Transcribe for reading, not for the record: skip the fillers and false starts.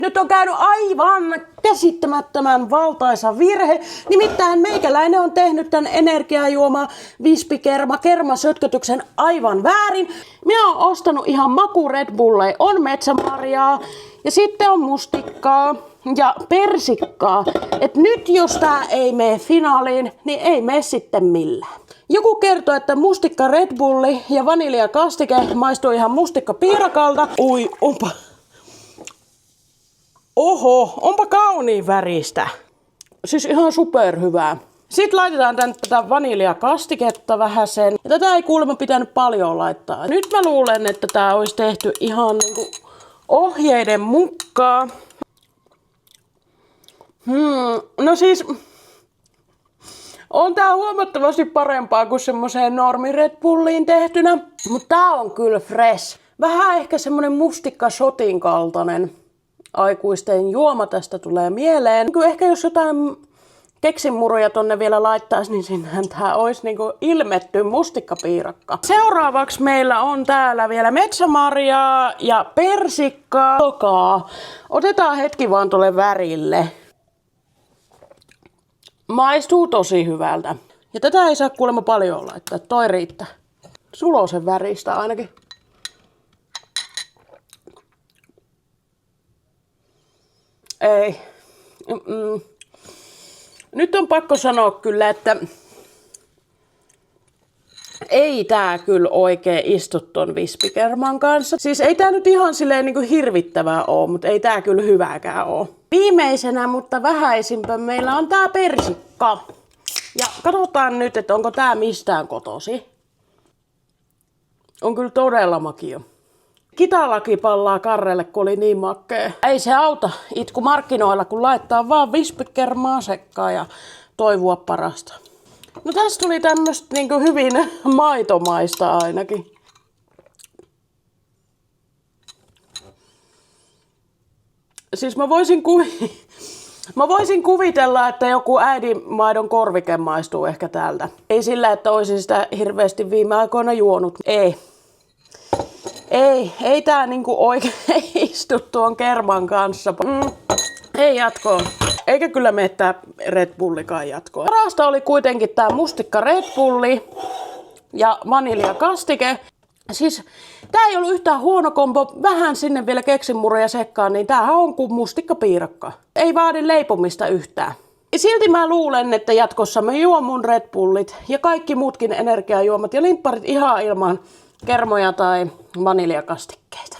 Nyt on käynyt aivan käsittämättömän valtaisa virhe. Nimittäin meikäläinen on tehnyt tän energiajuoma kermasötkötyksen aivan väärin. Minä oon ostanut ihan maku Red Bulleja. On metsämarjaa ja sitten on mustikkaa ja persikkaa. Et nyt jos tää ei mene finaaliin, niin ei mene sitten millään. Joku kertoo, että mustikka Red Bulli ja vaniljakastike maistuu ihan mustikkapiirakalta. Ui, onpa... Oho, onpa kauniin väristä. Siis ihan superhyvää. Sitten laitetaan tätä vaniljakastiketta vähäsen. Ja tätä ei kuulemma pitänyt paljon laittaa. Nyt mä luulen, että tää olisi tehty ihan niinku ohjeiden mukaan. No siis... On tää huomattavasti parempaa kuin semmoiseen normi Red Bulliin tehtynä. Mutta tää on kyllä fresh. Vähän ehkä semmonen mustikka-shotin kaltainen aikuisten juoma tästä tulee mieleen. Kyllä ehkä jos jotain keksinmuruja tonne vielä laittaisi, niin sinnehän tää olisi niinku ilmetty mustikkapiirakka. Seuraavaksi meillä on täällä vielä metsämarjaa ja persikkaa. Otetaan hetki vaan tuolle värille. Maistuu tosi hyvältä. Ja tätä ei saa kuulemma paljon laittaa, toi riittää. Sulosen väristä ainakin. Ei. Nyt on pakko sanoa kyllä, että ei tää kyllä oikein istu ton vispikerman kanssa. Siis ei tää nyt ihan silleen niinku hirvittävää oo, mutta ei tää kyllä hyvääkään oo. Viimeisenä, mutta vähäisimpä meillä on tää persikka. Ja katsotaan nyt, että onko tää mistään kotosi. On kyllä todella makio. Kitalaki pallaa karrelle, kun oli niin makea. Ei se auta itku markkinoilla, kun laittaa vaan vispikermaa sekkaan ja toivoa parasta. No tässä tuli tämmöstä niinku hyvin maitomaista ainakin. Siis mä voisin kuvitella, että joku äidinmaidon korvike maistuu ehkä täältä. Ei sillä, että olisin sitä hirveästi viime aikoina juonut. Ei tää niinku oikein istu tuon kerman kanssa. Ei jatkoa. Eikä kyllä mene tää Red Bullikaan jatkoa. Parasta oli kuitenkin tää mustikka Red Bulli ja vaniljakastike. Siis tää ei ollut yhtään huono kombo. Vähän sinne vielä keksinmuroja sekkaan, niin tämähän on kuin mustikkapiirakka. Ei vaadi leipomista yhtään. Silti mä luulen, että jatkossa mä juon mun Red Bullit ja kaikki muutkin energiajuomat ja limpparit ihan ilman kermoja tai vaniljakastikkeita.